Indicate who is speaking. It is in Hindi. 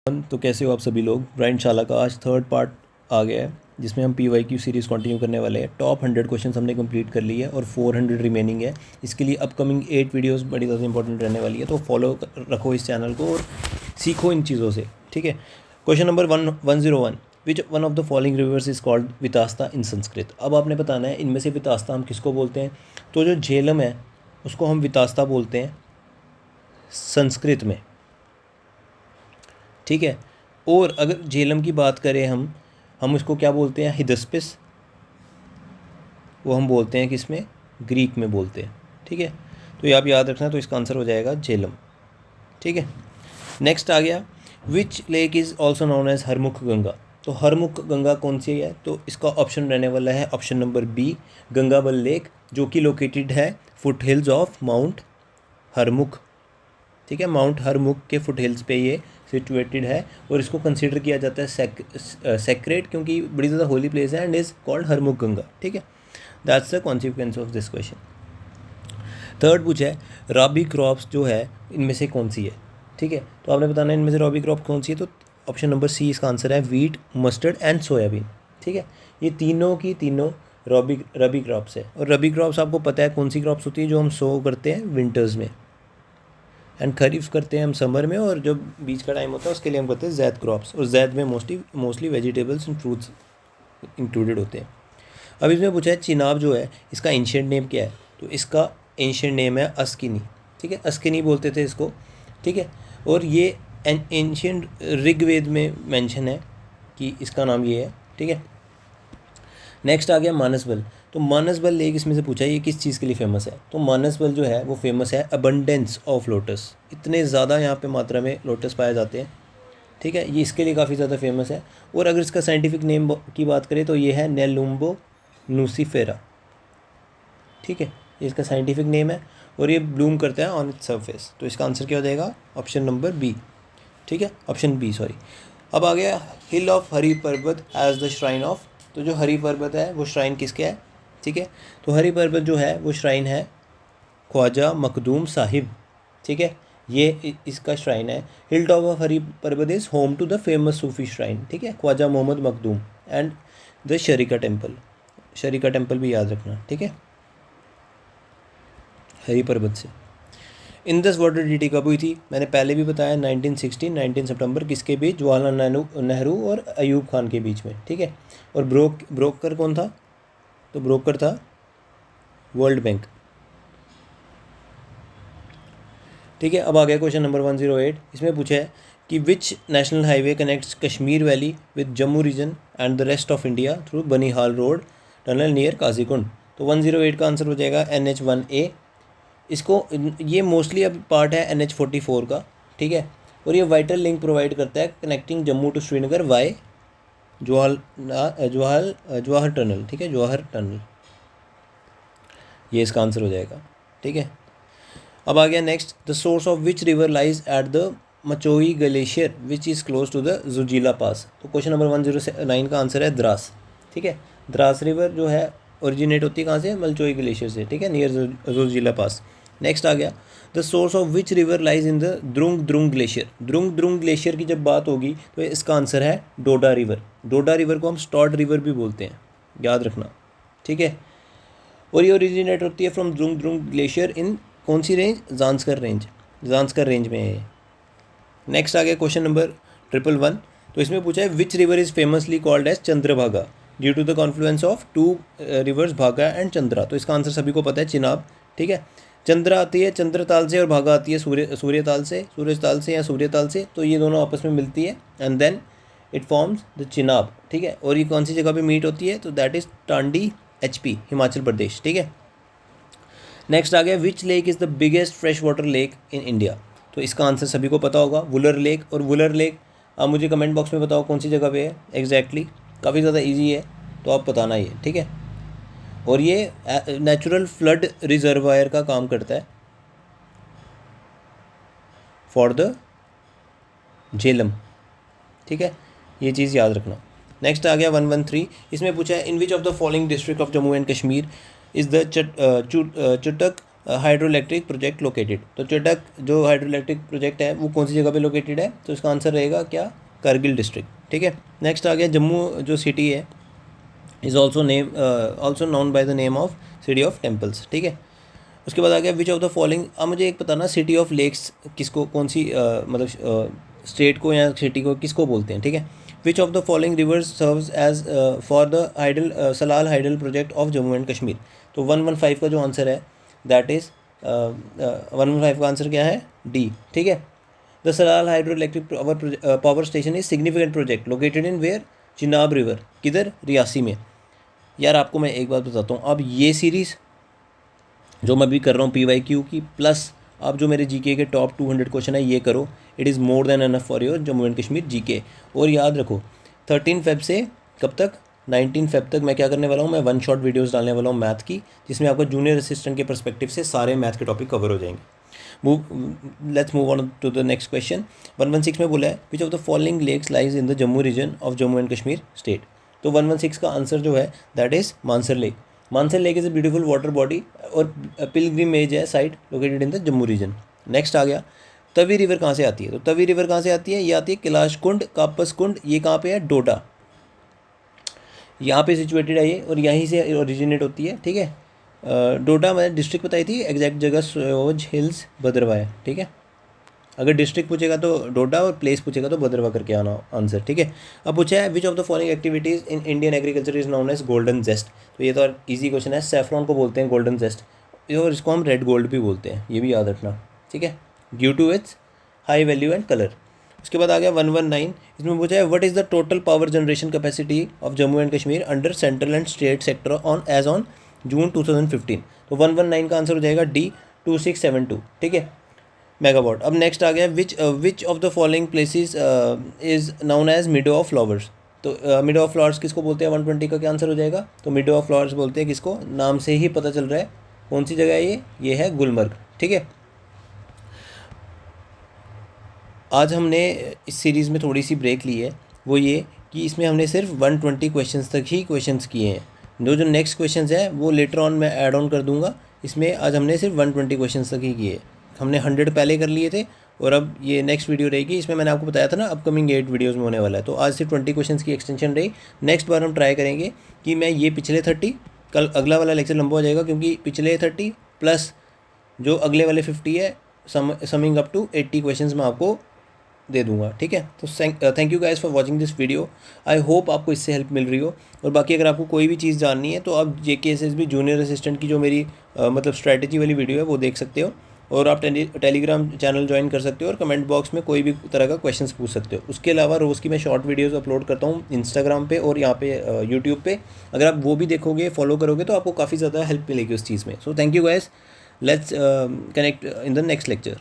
Speaker 1: तो कैसे हो आप सभी लोग। ब्राइन शाला का आज थर्ड पार्ट आ गया है जिसमें हम PYQ सीरीज़ कंटिन्यू करने वाले हैं। टॉप 100 क्वेश्चन हमने कंप्लीट कर लिए है और 400 रिमेनिंग है। इसके लिए अपकमिंग 8 वीडियोस बड़ी ज़्यादा इंपॉर्टेंट रहने वाली है, तो फॉलो रखो इस चैनल को और सीखो इन चीज़ों से, ठीक है। Question number 101, which one of the following rivers is called Vitasta in Sanskrit. अब आपने बताना है इनमें से वितास्ता हम किसको बोलते हैं। तो जो झेलम है उसको हम वितास्ता बोलते हैं संस्कृत में, ठीक है। और अगर झेलम की बात करें हम उसको क्या बोलते हैं, हिदस्पिस, वो हम बोलते हैं किसमें, ग्रीक में बोलते हैं, ठीक है। तो ये आप याद रखना, तो इसका आंसर हो जाएगा झेलम, ठीक है। नेक्स्ट आ गया, which lake is also known as Harmukh Ganga. तो हरमुख गंगा कौन सी है, तो इसका ऑप्शन रहने वाला है option number B, Gangabal lake, जो कि लोकेटेड है foothills of mount Harmukh, ठीक है। माउंट हरमुख के फुट हिल्स पे ये सिचुएटेड है और इसको कंसिडर किया जाता है सेक्रेट, क्योंकि बड़ी ज़्यादा होली प्लेस है and is called Harmukh Ganga, ठीक है। That's the consequence of this question. Third पूछा है, रबी क्रॉप्स जो है इनमें से कौन सी है, ठीक है। तो आपने बताना है इनमें से रबी क्रॉप कौन सी है, तो ऑप्शन नंबर सी इसका आंसर है, वीट, मस्टर्ड एंड सोयाबीन, ठीक है। ये तीनों की तीनों रबी क्रॉप्स है। और रबी क्रॉप्स आपको पता है कौन सी क्रॉप्स होती है, जो हम सो करते हैं विंटर्स में एंड खरीफ करते हैं हम समर में, और जब बीच का टाइम होता है उसके लिए हम करते हैं जैद क्रॉप्स, और जैद में mostly vegetables and fruits included होते हैं। अब इसमें पूछा है चिनाब जो है इसका एंशिएंट नेम क्या है, तो इसका एंशिएंट नेम है अस्किनी, ठीक है। अस्किनी बोलते थे इसको, ठीक है। और ये एंशिएंट ऋग्वेद में मेंशन है कि इसका नाम ये है, ठीक है। नेक्स्ट आ गया मानसबल। तो मानसबल लेक इसमें से पूछा है ये किस चीज़ के लिए फेमस है, तो मानसबल जो है वो फेमस है अबंडेंस ऑफ लोटस, इतने ज़्यादा यहाँ पे मात्रा में लोटस पाए जाते हैं, ठीक है। ये इसके लिए काफ़ी ज़्यादा फेमस है। और अगर इसका साइंटिफिक नेम की बात करें तो ये है नेलुम्बो नूसीफेरा, ठीक है। ये इसका साइंटिफिक नेम है और ये ब्लूम करता है ऑन इट्स सरफेस। तो इसका आंसर क्या हो जाएगा, ऑप्शन नंबर बी, ठीक है, ऑप्शन बी, सॉरी। अब आ गया हिल ऑफ हरि पर्वत एज द श्राइन ऑफ। तो जो हरि पर्वत है वो श्राइन किसके है, ठीक है। तो हरि पर्वत जो है वो श्राइन है ख्वाजा मखदूम साहिब, ठीक है। ये इसका श्राइन है। Hill top of Hari Parbat is home to the famous Sufi shrine, ठीक है, Khwaja Mohammad Makhdoom and the Sharika temple. Sharika temple भी याद रखना, ठीक है, हरि पर्वत से। इंडस वाटर ट्रीटी कब हुई थी, मैंने पहले भी बताया 1916, 19 सितंबर, किसके बीच, जवाहरलाल नेहरू और अयूब खान के बीच में, ठीक है। और ब्रोकर कौन था, तो ब्रोकर था वर्ल्ड बैंक, ठीक है। अब आ गया क्वेश्चन नंबर 108। इसमें पूछा है कि which national highway connects Kashmir valley with Jammu region and the rest of India through Banihal road tunnel near Qazigund. तो 108 का आंसर हो जाएगा NH1A। इसको ये मोस्टली अब पार्ट है NH44 का, ठीक है। और ये वाइटल लिंक प्रोवाइड करता है connecting Jammu to Srinagar via Jawahar tunnel, ठीक है, जवाहर टनल, ये इसका आंसर हो जाएगा, ठीक है। अब आ गया next, the source of which river lies at the Machoi glacier which is close to the Zojila pass. तो क्वेश्चन नंबर 109 का आंसर है द्रास, ठीक है। द्रास रिवर जो है ओरिजिनेट होती है कहाँ से, मलचोई ग्लेशियर से, ठीक है, नियर जुजीला पास। नेक्स्ट आ गया, the source of which river lies in the Drung Drung glacier. Drung Drung glacier की जब बात होगी तो इसका आंसर है डोडा रिवर। डोडा रिवर को हम स्टॉर्ड रिवर भी बोलते हैं, याद रखना, ठीक है। और ये ओरिजिनेट होती है फ्रॉम द्रुंग द्रुंग ग्लेशियर इन कौन सी range, Zanskar range, Zanskar range में है। नेक्स्ट आ गया क्वेश्चन नंबर 111। तो इसमें पूछा है which river is famously called as Chandrabhaga due to the confluence of two rivers Bhaga and Chandra. तो इसका आंसर सभी को पता है, चिनाब, ठीक है। चंद्रा आती है चंद्रताल से और भागा आती है सूर्यताल से, सूरजताल से या सूर्यताल से, तो ये दोनों आपस में मिलती है and then it forms the Chenab, ठीक है। और ये कौन सी जगह पे मीट होती है, तो that is Tandi HP Himachal Pradesh, ठीक है। नेक्स्ट आ गया, which lake is the biggest fresh water lake in India. तो इसका आंसर सभी को पता होगा, वुलर लेक। और वुलर लेक आप मुझे कमेंट बॉक्स में बताओ कौन सी जगह पे है एग्जैक्टली, काफ़ी ज़्यादा इजी है, तो आप बताना ये, ठीक है। और ये नेचुरल फ्लड रिजर्वायर का काम करता है फॉर द झेलम, ठीक है, ये चीज़ याद रखना। नेक्स्ट आ गया 113। इसमें पूछा है in which of the following district of Jammu and Kashmir is the Chutak hydro electric project located. तो चटक जो हाइड्रो इलेक्ट्रिक प्रोजेक्ट है वो कौन सी जगह पे लोकेटेड है, तो इसका आंसर रहेगा क्या, करगिल डिस्ट्रिक्ट। ठीक है, नेक्स्ट आ गया जम्मू जो सिटी है is also known by the name of city of temples. ठीक है, उसके बाद आ गया विच ऑफ द फॉलोइंग। अब मुझे एक बताना सिटी ऑफ लेक्स किसको, कौन सी मतलब स्टेट को या सिटी को किसको बोलते हैं। ठीक है, which of the following rivers serves as for the hydel Salal hydel project of Jammu and Kashmir. तो 115 का जो आंसर है दैट इज़ 115 का आंसर क्या है, डी। ठीक है, the Salal hydro electric power station is significant project located in where, Chenab river, किधर, रियासी में। यार आपको मैं एक बात बताता हूँ, अब ये सीरीज़ जो मैं अभी कर रहा हूँ PYQ की, प्लस आप जो मेरे GK के टॉप 200 क्वेश्चन है ये करो, it is more than enough for your Jammu and Kashmir GK। और याद रखो 13 फेब से कब तक, 19 फेब तक मैं क्या करने वाला हूँ, मैं 1 शॉट वीडियोस डालने वाला हूँ मैथ की, जिसमें आपको जूनियर असिस्टेंट के पर्सपेक्टिव से सारे मैथ के टॉपिक कवर हो जाएंगे। Let's move on to the next question. 116 में बोला है which of the following lakes lies in the Jammu region of Jammu and Kashmir state. तो 116 का आंसर जो है that is Mansar lake. Mansar lake is a beautiful water body और पिलग्रिमेज है site located in the Jammu region. Next आ गया तवी रिवर कहाँ से आती है। तो तवी रिवर कहाँ से आती है, ये आती है कैलाश कुंड, कापस कुंड, ये कहाँ पे है, डोडा, यहाँ पे सिचुएटेड है ये, और यहीं से ओरिजिनेट होती है। ठीक है, डोडा मैंने डिस्ट्रिक्ट बताई थी, एग्जैक्ट जगह सरोज हिल्स भद्रवाह है। ठीक है, अगर डिस्ट्रिक्ट पूछेगा तो डोडा और प्लेस पूछेगा तो भद्रवाह करके आना आंसर। ठीक है, अब पूछा है which of the following activities in Indian agriculture is known as golden zest. तो ये तो ईजी क्वेश्चन है, सेफ्रॉन को बोलते हैं गोल्डन जेस्ट, और इसको हम रेड गोल्ड भी बोलते हैं, ये भी याद रखना। ठीक है, due to its high value and colour. उसके बाद आ गया 119, इसमें पूछा है what is the total power generation capacity of Jammu and Kashmir under central and state sector on June 2015। तो 119 का आंसर हो जाएगा डी, 2672। ठीक है, मेगावाट। अब नेक्स्ट आ गया which of the following places is known as meadow of flowers. तो मिडो ऑफ फ्लावर्स किसको बोलते हैं, 120 का क्या आंसर हो जाएगा, तो मिडो ऑफ फ्लावर्स बोलते हैं किसको, नाम से ही पता चल रहा है कौन सी जगह है ये है गुलमर्ग। ठीक है, आज हमने इस सीरीज़ में थोड़ी सी ब्रेक ली है, वो ये कि इसमें हमने सिर्फ 120 क्वेश्चंस तक ही क्वेश्चंस किए हैं। जो नेक्स्ट क्वेश्चंस हैं वो लेटर ऑन मैं ऐड ऑन कर दूंगा। इसमें आज हमने सिर्फ 120 क्वेश्चंस तक ही किए, हमने 100 पहले कर लिए थे, और अब ये नेक्स्ट वीडियो रहेगी, इसमें मैंने आपको बताया था ना अपकमिंग 8 वीडियोज़ में होने वाला है। तो आज सिर्फ 20 क्वेश्चंस की एक्सटेंशन रही। नेक्स्ट बार हम ट्राई करेंगे कि मैं ये पिछले 30, कल अगला वाला लेक्चर लंबा हो जाएगा क्योंकि पिछले 30 प्लस जो अगले वाले 50 है, समिंग अप टू 80 क्वेश्चंस मैं आपको दे दूंगा। ठीक है, तो thank you guys for watching this video. I hope आपको इससे हेल्प मिल रही हो। और बाकी अगर आपको कोई भी चीज़ जाननी है तो आप JKSSB जूनियर असिस्टेंट की जो मेरी मतलब स्ट्रैटेजी वाली वीडियो है वो देख सकते हो, और आप टेलीग्राम चैनल ज्वाइन कर सकते हो, और कमेंट बॉक्स में कोई भी तरह का क्वेश्चंस पूछ सकते हो। उसके अलावा रोज़ की मैं शॉर्ट वीडियोज़ अपलोड करता हूँ इंस्टाग्राम पे और यहाँ पे यूट्यूब पे। अगर आप वो भी देखोगे, फॉलो करोगे तो आपको काफ़ी ज़्यादा हेल्प मिलेगी उस चीज़ में। So thank you guys, let's connect in the next lecture.